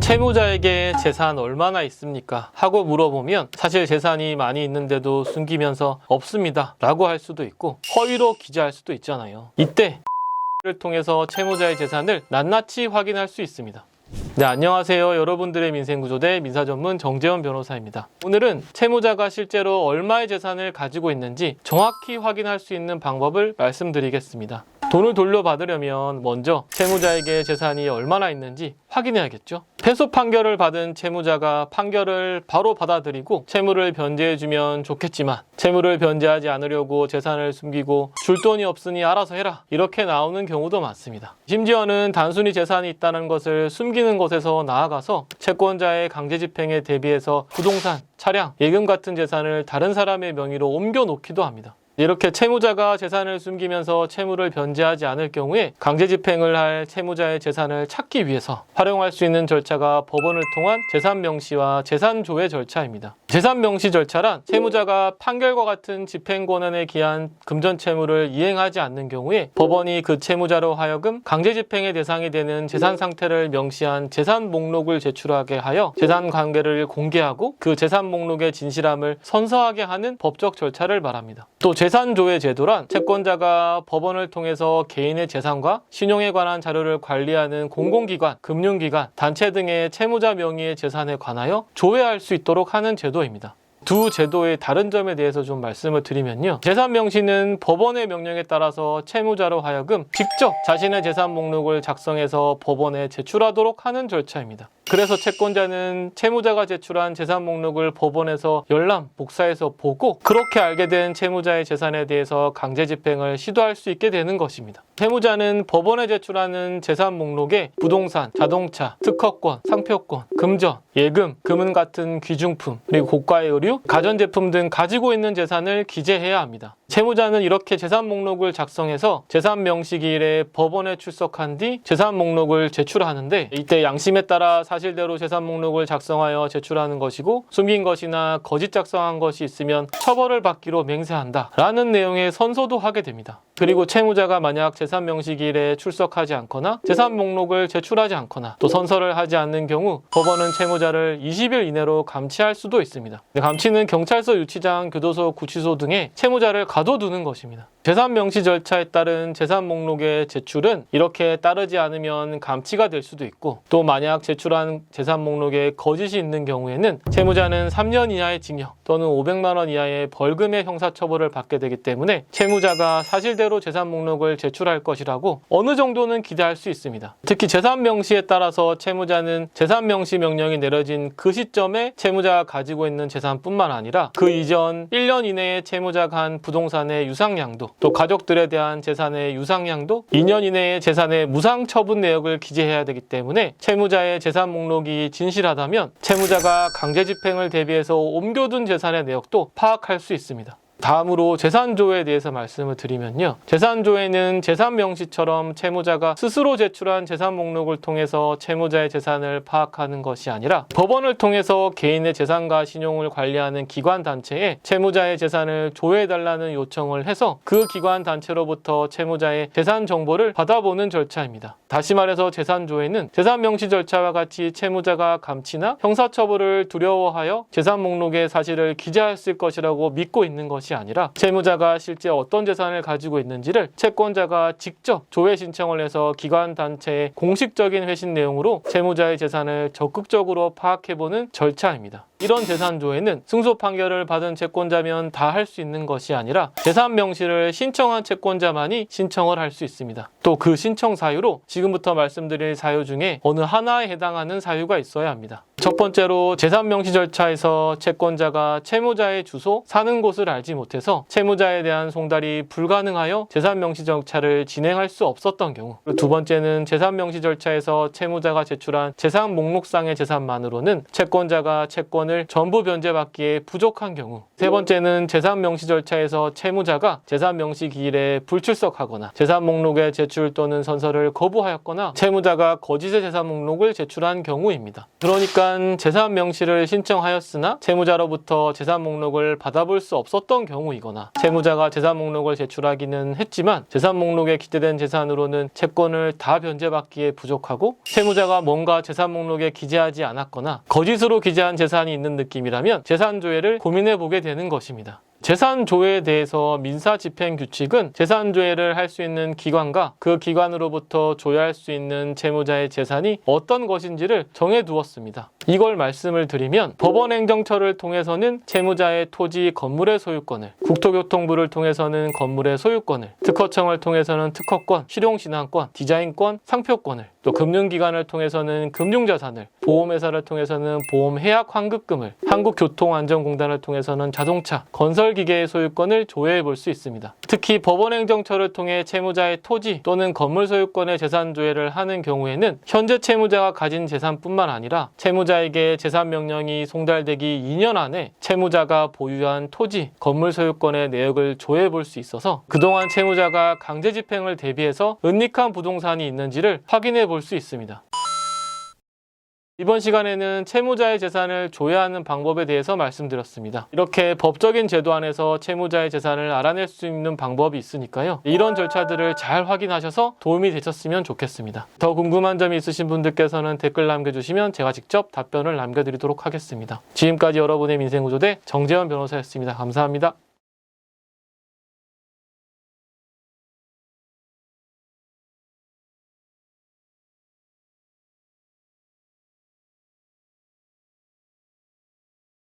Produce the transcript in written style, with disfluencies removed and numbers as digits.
채무자에게 재산 얼마나 있습니까? 하고 물어보면 사실 재산이 많이 있는데도 숨기면서 없습니다 라고 할 수도 있고 허위로 기재할 수도 있잖아요. 이때 를 통해서 채무자의 재산을 낱낱이 확인할 수 있습니다. 네, 안녕하세요. 여러분들의 민생구조대 민사전문 정재원 변호사입니다. 오늘은 채무자가 실제로 얼마의 재산을 가지고 있는지 정확히 확인할 수 있는 방법을 말씀드리겠습니다. 돈을 돌려받으려면 먼저 채무자에게 재산이 얼마나 있는지 확인해야겠죠. 패소 판결을 받은 채무자가 판결을 바로 받아들이고 채무를 변제해주면 좋겠지만 채무를 변제하지 않으려고 재산을 숨기고 줄 돈이 없으니 알아서 해라 이렇게 나오는 경우도 많습니다. 심지어는 단순히 재산이 있다는 것을 숨기는 것에서 나아가서 채권자의 강제집행에 대비해서 부동산, 차량, 예금 같은 재산을 다른 사람의 명의로 옮겨놓기도 합니다. 이렇게 채무자가 재산을 숨기면서 채무를 변제하지 않을 경우에 강제집행을 할 채무자의 재산을 찾기 위해서 활용할 수 있는 절차가 법원을 통한 재산명시와 재산조회 절차입니다. 재산명시 절차란 채무자가 판결과 같은 집행권한에 기한 금전채무를 이행하지 않는 경우에 법원이 그 채무자로 하여금 강제집행의 대상이 되는 재산 상태를 명시한 재산 목록을 제출하게 하여 재산 관계를 공개하고 그 재산 목록의 진실함을 선서하게 하는 법적 절차를 말합니다. 또 재산조회 제도란 채권자가 법원을 통해서 개인의 재산과 신용에 관한 자료를 관리하는 공공기관, 금융기관, 단체 등의 채무자 명의의 재산에 관하여 조회할 수 있도록 하는 제도입니다. 두 제도의 다른 점에 대해서 좀 말씀을 드리면요. 재산명시는 법원의 명령에 따라서 채무자로 하여금 직접 자신의 재산 목록을 작성해서 법원에 제출하도록 하는 절차입니다. 그래서 채권자는 채무자가 제출한 재산 목록을 법원에서 열람, 복사해서 보고 그렇게 알게 된 채무자의 재산에 대해서 강제집행을 시도할 수 있게 되는 것입니다. 채무자는 법원에 제출하는 재산 목록에 부동산, 자동차, 특허권, 상표권, 금전, 예금, 금은 같은 귀중품, 그리고 고가의 의류, 가전제품 등 가지고 있는 재산을 기재해야 합니다. 채무자는 이렇게 재산 목록을 작성해서 재산 명시기일에 법원에 출석한 뒤 재산 목록을 제출하는데 이때 양심에 따라 사실대로 재산 목록을 작성하여 제출하는 것이고 숨긴 것이나 거짓 작성한 것이 있으면 처벌을 받기로 맹세한다 라는 내용의 선서도 하게 됩니다. 그리고 채무자가 만약 재산 명시기일에 출석하지 않거나 재산 목록을 제출하지 않거나 또 선서를 하지 않는 경우 법원은 채무자를 20일 이내로 감치할 수도 있습니다. 감치는 경찰서, 유치장, 교도소, 구치소 등에 채무자를 가둬두는 것입니다. 재산 명시 절차에 따른 재산 목록의 제출은 이렇게 따르지 않으면 감치가 될 수도 있고 또 만약 제출한 재산 목록에 거짓이 있는 경우에는 채무자는 3년 이하의 징역 또는 500만 원 이하의 벌금의 형사처벌을 받게 되기 때문에 채무자가 사실대로 재산 목록을 제출할 것이라고 어느 정도는 기대할 수 있습니다. 특히 재산 명시에 따라서 채무자는 재산 명시 명령이 내려진 그 시점에 채무자가 가지고 있는 재산뿐만 아니라 그 이전 1년 이내에 채무자가 한 부동산의 유상량도 또 가족들에 대한 재산의 유상량도 2년 이내에 재산의 무상 처분 내역을 기재해야 되기 때문에 채무자의 재산 목록이 진실하다면 채무자가 강제집행을 대비해서 옮겨둔 재산의 내역도 파악할 수 있습니다. 다음으로 재산조회에 대해서 말씀을 드리면요. 재산조회는 재산명시처럼 채무자가 스스로 제출한 재산 목록을 통해서 채무자의 재산을 파악하는 것이 아니라 법원을 통해서 개인의 재산과 신용을 관리하는 기관 단체에 채무자의 재산을 조회해달라는 요청을 해서 그 기관 단체로부터 채무자의 재산 정보를 받아보는 절차입니다. 다시 말해서 재산조회는 재산명시 절차와 같이 채무자가 감치나 형사처벌을 두려워하여 재산 목록에 사실을 기재했을 것이라고 믿고 있는 것이 아니라 채무자가 실제 어떤 재산을 가지고 있는지를 채권자가 직접 조회 신청을 해서 기관 단체의 공식적인 회신 내용으로 채무자의 재산을 적극적으로 파악해보는 절차입니다. 이런 재산조회는 승소 판결을 받은 채권자면 다 할 수 있는 것이 아니라 재산 명시를 신청한 채권자만이 신청을 할 수 있습니다. 또 그 신청 사유로 지금부터 말씀드릴 사유 중에 어느 하나에 해당하는 사유가 있어야 합니다. 첫 번째로 재산 명시 절차에서 채권자가 채무자의 주소, 사는 곳을 알지 못해서 채무자에 대한 송달이 불가능하여 재산 명시 절차를 진행할 수 없었던 경우, 두 번째는 재산 명시 절차에서 채무자가 제출한 재산 목록상의 재산만으로는 채권자가 채권을 전부 변제받기에 부족한 경우, 세 번째는 재산 명시 절차에서 채무자가 재산 명시 기일에 불출석하거나 재산 목록의 제출 또는 선서를 거부하였거나 채무자가 거짓의 재산 목록을 제출한 경우입니다. 그러니까 일단 재산 명시를 신청하였으나 채무자로부터 재산 목록을 받아볼 수 없었던 경우이거나 채무자가 재산 목록을 제출하기는 했지만 재산 목록에 기재된 재산으로는 채권을 다 변제받기에 부족하고 채무자가 뭔가 재산 목록에 기재하지 않았거나 거짓으로 기재한 재산이 있는 느낌이라면 재산조회를 고민해 보게 되는 것입니다. 재산조회에 대해서 민사집행규칙은 재산조회를 할 수 있는 기관과 그 기관으로부터 조회할 수 있는 채무자의 재산이 어떤 것인지를 정해두었습니다. 이걸 말씀을 드리면 법원행정처를 통해서는 채무자의 토지, 건물의 소유권을, 국토교통부를 통해서는 건물의 소유권을, 특허청을 통해서는 특허권, 실용신안권, 디자인권, 상표권을, 또 금융기관을 통해서는 금융자산을, 보험회사를 통해서는 보험해약 환급금을, 한국교통안전공단을 통해서는 자동차, 건설기계의 소유권을 조회해 볼 수 있습니다. 특히 법원행정처를 통해 채무자의 토지 또는 건물 소유권의 재산 조회를 하는 경우에는 현재 채무자가 가진 재산뿐만 아니라 채무자에게 재산명령이 송달되기 2년 안에 채무자가 보유한 토지, 건물 소유권의 내역을 조회해 볼 수 있어서 그동안 채무자가 강제집행을 대비해서 은닉한 부동산이 있는지를 확인해 볼 수 있습니다. 이번 시간에는 채무자의 재산을 조회하는 방법에 대해서 말씀드렸습니다. 이렇게 법적인 제도 안에서 채무자의 재산을 알아낼 수 있는 방법이 있으니까요. 이런 절차들을 잘 확인하셔서 도움이 되셨으면 좋겠습니다. 더 궁금한 점이 있으신 분들께서는 댓글 남겨주시면 제가 직접 답변을 남겨드리도록 하겠습니다. 지금까지 여러분의 민생구조대 정재원 변호사였습니다. 감사합니다.